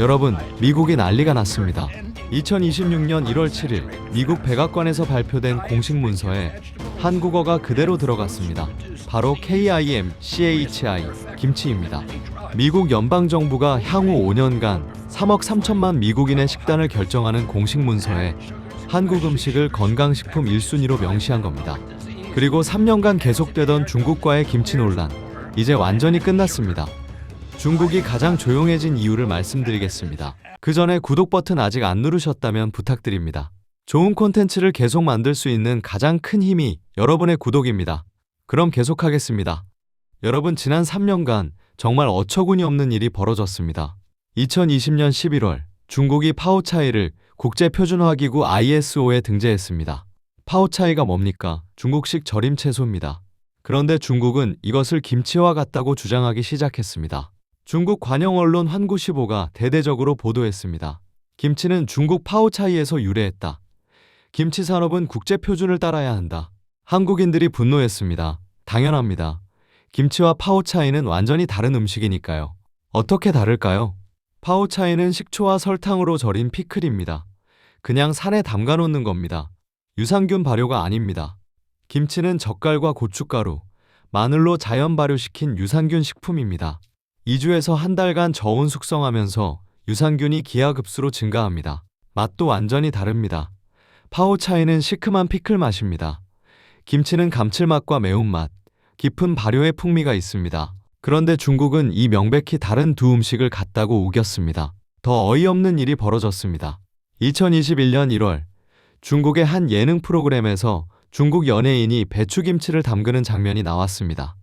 여러분, 미국이 난리가 났습니다. 2026년 1월 7일 미국 백악관에서 발표된 공식 문서에 한국어가 그대로 들어갔습니다. 바로 KIMCHI, 김치입니다. 미국 연방정부가 향후 5년간 3억 3천만 미국인의 식단을 결정하는 공식 문서에 한국 음식을 건강식품 1순위로 명시한 겁니다. 그리고 3년간 계속되던 중국과의 김치 논란, 이제 완전히 끝났습니다. 중국이 가장 조용해진 이유를 말씀드리겠습니다. 그 전에 구독 버튼 아직 안 누르셨다면 부탁드립니다. 좋은 콘텐츠를 계속 만들 수 있는 가장 큰 힘이 여러분의 구독입니다. 그럼 계속하겠습니다. 여러분, 지난 3년간 정말 어처구니 없는 일이 벌어졌습니다. 2020년 11월 중국이 파오차이를 국제표준화기구 ISO에 등재했습니다. 파오차이가 뭡니까? 중국식 절임 채소입니다. 그런데 중국은 이것을 김치와 같다고 주장하기 시작했습니다. 중국 관영 언론 환구시보가 대대적으로 보도했습니다. 김치는 중국 파오차이에서 유래했다. 김치 산업은 국제 표준을 따라야 한다. 한국인들이 분노했습니다. 당연합니다. 김치와 파오차이는 완전히 다른 음식이니까요. 어떻게 다를까요? 파오차이는 식초와 설탕으로 절인 피클입니다. 그냥 산에 담가놓는 겁니다. 유산균 발효가 아닙니다. 김치는 젓갈과 고춧가루, 마늘로 자연 발효시킨 유산균 식품입니다. 2주에서 한 달간 저온 숙성하면서 유산균이 기하급수로 증가합니다. 맛도 완전히 다릅니다. 파오차이는 시큼한 피클 맛입니다. 김치는 감칠맛과 매운맛, 깊은 발효의 풍미가 있습니다. 그런데 중국은 이 명백히 다른 두 음식을 같다고 우겼습니다. 더 어이없는 일이 벌어졌습니다. 2021년 1월 중국의 한 예능 프로그램에서 중국 연예인이 배추김치를 담그는 장면이 나왔습니다.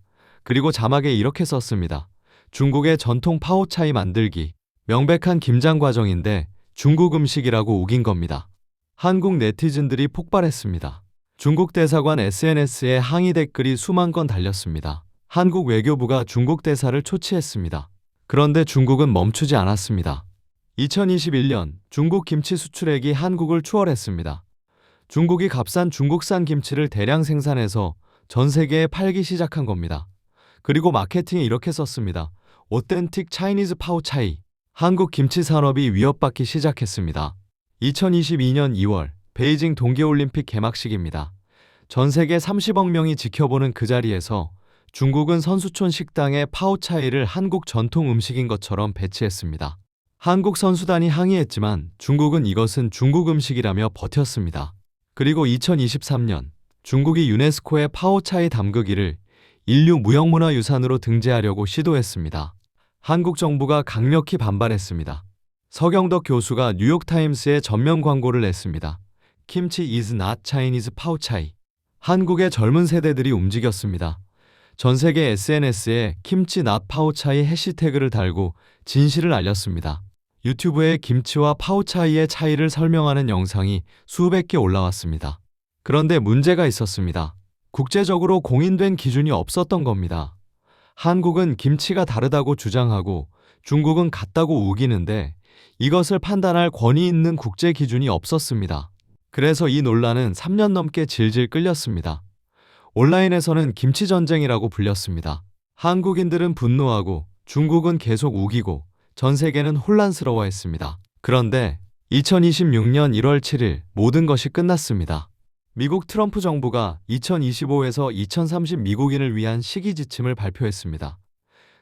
그리고 자막에 이렇게 썼습니다. 중국의 전통 파오차이 만들기, 명백한 김장 과정인데 중국 음식이라고 우긴 겁니다. 한국 네티즌들이 폭발했습니다. 중국 대사관 SNS에 항의 댓글이 수만 건 달렸습니다. 한국 외교부가 중국 대사를 초치했습니다. 그런데 중국은 멈추지 않았습니다. 2021년 중국 김치 수출액이 한국을 추월했습니다. 중국이 값싼 중국산 김치를 대량 생산해서 전 세계에 팔기 시작한 겁니다. 그리고 마케팅에 이렇게 썼습니다. 오텐틱 차이니즈 파오차이. 한국 김치 산업이 위협받기 시작했습니다. 2022년 2월 베이징 동계올림픽 개막식입니다. 전 세계 30억 명이 지켜보는 그 자리에서 중국은 선수촌 식당에 파오차이를 한국 전통 음식인 것처럼 배치했습니다. 한국 선수단이 항의했지만 중국은 이것은 중국 음식이라며 버텼습니다. 그리고 2023년 중국이 유네스코의 파오차이 담그기를 인류 무형문화유산으로 등재하려고 시도했습니다. 한국 정부가 강력히 반발했습니다. 서경덕 교수가 뉴욕타임스에 전면 광고를 냈습니다. 김치 is not Chinese 파오차이. 한국의 젊은 세대들이 움직였습니다. 전 세계 SNS에 김치 not 파오차이 해시태그를 달고 진실을 알렸습니다. 유튜브에 김치와 파오차이의 차이를 설명하는 영상이 수백 개 올라왔습니다. 그런데 문제가 있었습니다. 국제적으로 공인된 기준이 없었던 겁니다. 한국은 김치가 다르다고 주장하고 중국은 같다고 우기는데 이것을 판단할 권위 있는 국제 기준이 없었습니다. 그래서 이 논란은 3년 넘게 질질 끌렸습니다. 온라인에서는 김치 전쟁이라고 불렸습니다. 한국인들은 분노하고 중국은 계속 우기고 전 세계는 혼란스러워했습니다. 그런데 2026년 1월 7일 모든 것이 끝났습니다. 미국 트럼프 정부가 2025에서 2030 미국인을 위한 시기 지침을 발표했습니다.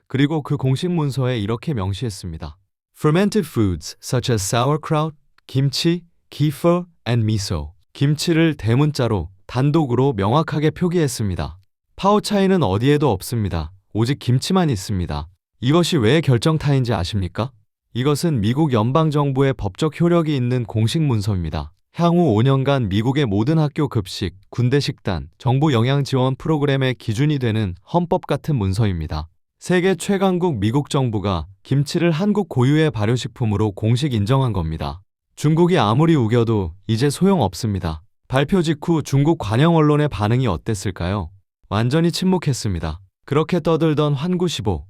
그리고 그 공식 문서에 이렇게 명시했습니다. Fermented foods such as sauerkraut, 김치, kefir, and miso. 김치를 대문자로 단독으로 명확하게 표기했습니다. 파오차이는 어디에도 없습니다. 오직 김치만 있습니다. 이것이 왜 결정타인지 아십니까? 이것은 미국 연방정부의 법적 효력이 있는 공식 문서입니다. 향후 5년간 미국의 모든 학교 급식, 군대 식단, 정부 영양 지원 프로그램의 기준이 되는 헌법 같은 문서입니다. 세계 최강국 미국 정부가 김치를 한국 고유의 발효식품으로 공식 인정한 겁니다. 중국이 아무리 우겨도 이제 소용없습니다. 발표 직후 중국 관영 언론의 반응이 어땠을까요? 완전히 침묵했습니다. 그렇게 떠들던 환구시보,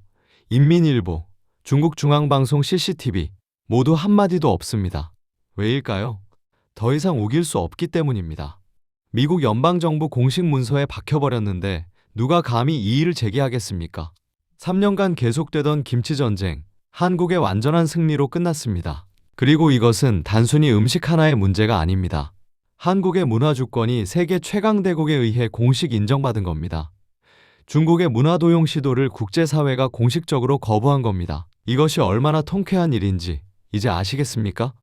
인민일보, 중국중앙방송 CCTV 모두 한마디도 없습니다. 왜일까요? 더 이상 우길 수 없기 때문입니다. 미국 연방정부 공식 문서에 박혀버렸는데 누가 감히 이의를 제기하겠습니까? 3년간 계속되던 김치전쟁, 한국의 완전한 승리로 끝났습니다. 그리고 이것은 단순히 음식 하나의 문제가 아닙니다. 한국의 문화 주권이 세계 최강 대국에 의해 공식 인정받은 겁니다. 중국의 문화 도용 시도를 국제사회가 공식적으로 거부한 겁니다. 이것이 얼마나 통쾌한 일인지 이제 아시겠습니까?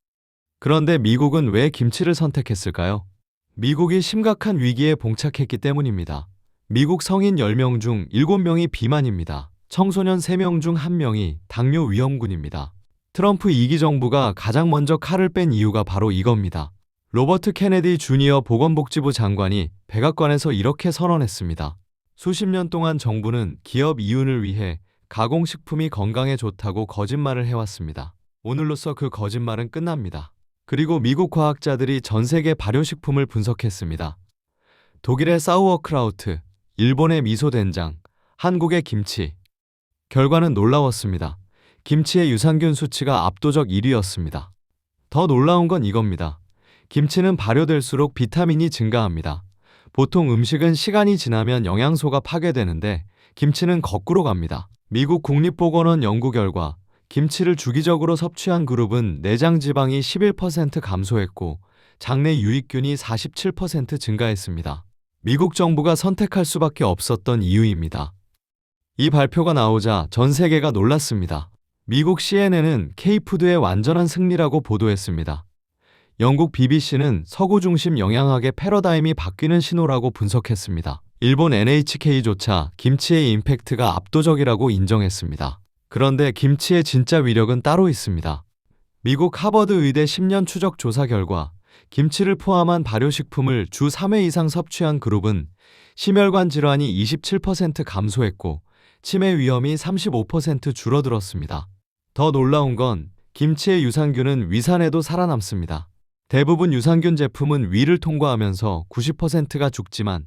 그런데 미국은 왜 김치를 선택했을까요? 미국이 심각한 위기에 봉착했기 때문입니다. 미국 성인 10명 중 7명이 비만입니다. 청소년 3명 중 1명이 당뇨 위험군입니다. 트럼프 2기 정부가 가장 먼저 칼을 뺀 이유가 바로 이겁니다. 로버트 케네디 주니어 보건복지부 장관이 백악관에서 이렇게 선언했습니다. 수십 년 동안 정부는 기업 이윤을 위해 가공식품이 건강에 좋다고 거짓말을 해왔습니다. 오늘로써 그 거짓말은 끝납니다. 그리고 미국 과학자들이 전 세계 발효식품을 분석했습니다. 독일의 사우어크라우트, 일본의 미소된장, 한국의 김치. 결과는 놀라웠습니다. 김치의 유산균 수치가 압도적 1위였습니다. 더 놀라운 건 이겁니다. 김치는 발효될수록 비타민이 증가합니다. 보통 음식은 시간이 지나면 영양소가 파괴되는데 김치는 거꾸로 갑니다. 미국 국립보건원 연구 결과 김치를 주기적으로 섭취한 그룹은 내장 지방이 11% 감소했고 장내 유익균이 47% 증가했습니다. 미국 정부가 선택할 수밖에 없었던 이유입니다. 이 발표가 나오자 전 세계가 놀랐습니다. 미국 CNN은 K푸드의 완전한 승리라고 보도했습니다. 영국 BBC는 서구 중심 영양학의 패러다임이 바뀌는 신호라고 분석했습니다. 일본 NHK조차 김치의 임팩트가 압도적이라고 인정했습니다. 그런데 김치의 진짜 위력은 따로 있습니다. 미국 하버드 의대 10년 추적 조사 결과 김치를 포함한 발효식품을 주 3회 이상 섭취한 그룹은 심혈관 질환이 27% 감소했고 치매 위험이 35% 줄어들었습니다. 더 놀라운 건 김치의 유산균은 위산에도 살아남습니다. 대부분 유산균 제품은 위를 통과하면서 90%가 죽지만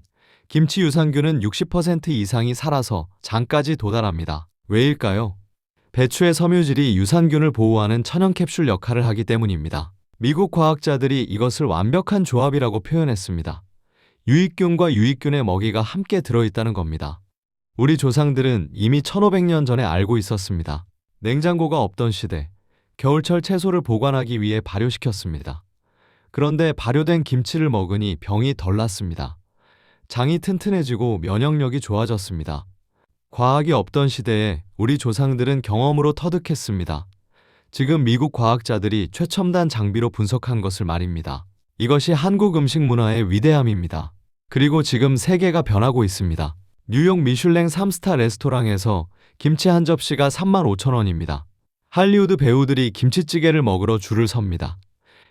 김치 유산균은 60% 이상이 살아서 장까지 도달합니다. 왜일까요? 배추의 섬유질이 유산균을 보호하는 천연 캡슐 역할을 하기 때문입니다. 미국 과학자들이 이것을 완벽한 조합이라고 표현했습니다. 유익균과 유익균의 먹이가 함께 들어있다는 겁니다. 우리 조상들은 이미 1500년 전에 알고 있었습니다. 냉장고가 없던 시대, 겨울철 채소를 보관하기 위해 발효시켰습니다. 그런데 발효된 김치를 먹으니 병이 덜 났습니다. 장이 튼튼해지고 면역력이 좋아졌습니다. 과학이 없던 시대에 우리 조상들은 경험으로 터득했습니다. 지금 미국 과학자들이 최첨단 장비로 분석한 것을 말입니다. 이것이 한국 음식 문화의 위대함입니다. 그리고 지금 세계가 변하고 있습니다. 뉴욕 미슐랭 3스타 레스토랑에서 김치 한 접시가 35,000원입니다. 할리우드 배우들이 김치찌개를 먹으러 줄을 섭니다.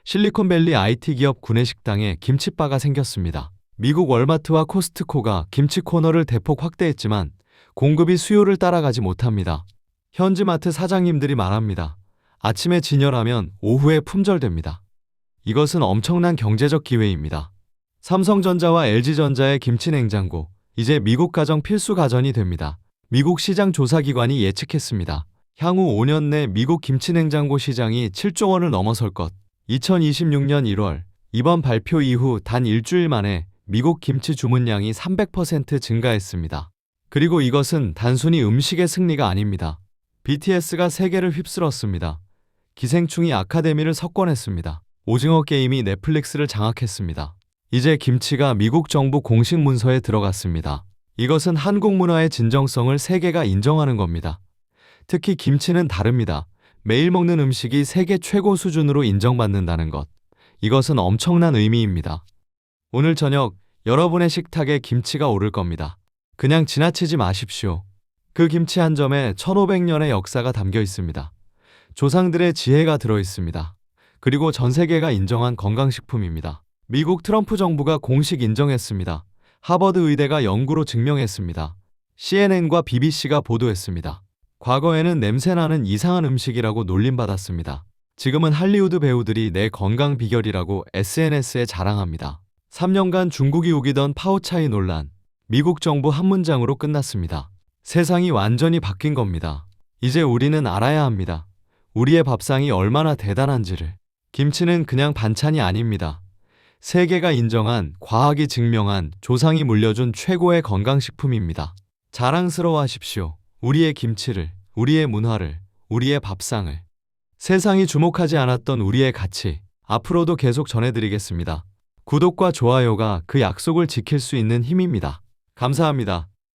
실리콘밸리 IT 기업 구내식당에 김치바가 생겼습니다. 미국 월마트와 코스트코가 김치 코너를 대폭 확대했지만 공급이 수요를 따라가지 못합니다. 현지 마트 사장님들이 말합니다. 아침에 진열하면 오후에 품절됩니다. 이것은 엄청난 경제적 기회입니다. 삼성전자와 LG전자의 김치 냉장고, 이제 미국 가정 필수 가전이 됩니다. 미국 시장 조사기관이 예측했습니다. 향후 5년 내 미국 김치 냉장고 시장이 7조 원을 넘어설 것. 2026년 1월 이번 발표 이후 단 일주일 만에 미국 김치 주문량이 300% 증가했습니다. 그리고 이것은 단순히 음식의 승리가 아닙니다. BTS가 세계를 휩쓸었습니다. 기생충이 아카데미를 석권했습니다. 오징어 게임이 넷플릭스를 장악했습니다. 이제 김치가 미국 정부 공식 문서에 들어갔습니다. 이것은 한국 문화의 진정성을 세계가 인정하는 겁니다. 특히 김치는 다릅니다. 매일 먹는 음식이 세계 최고 수준으로 인정받는다는 것. 이것은 엄청난 의미입니다. 오늘 저녁 여러분의 식탁에 김치가 오를 겁니다. 그냥 지나치지 마십시오. 그 김치 한 점에 1500년의 역사가 담겨 있습니다. 조상들의 지혜가 들어 있습니다. 그리고 전 세계가 인정한 건강식품입니다. 미국 트럼프 정부가 공식 인정했습니다. 하버드 의대가 연구로 증명했습니다. CNN과 BBC가 보도했습니다. 과거에는 냄새나는 이상한 음식이라고 놀림받았습니다. 지금은 할리우드 배우들이 내 건강 비결이라고 SNS에 자랑합니다. 3년간 중국이 우기던 파오차이 논란, 미국 정부 한 문장으로 끝났습니다. 세상이 완전히 바뀐 겁니다. 이제 우리는 알아야 합니다. 우리의 밥상이 얼마나 대단한지를. 김치는 그냥 반찬이 아닙니다. 세계가 인정한, 과학이 증명한, 조상이 물려준 최고의 건강식품입니다. 자랑스러워하십시오. 우리의 김치를, 우리의 문화를, 우리의 밥상을. 세상이 주목하지 않았던 우리의 가치. 앞으로도 계속 전해드리겠습니다. 구독과 좋아요가 그 약속을 지킬 수 있는 힘입니다. 감사합니다.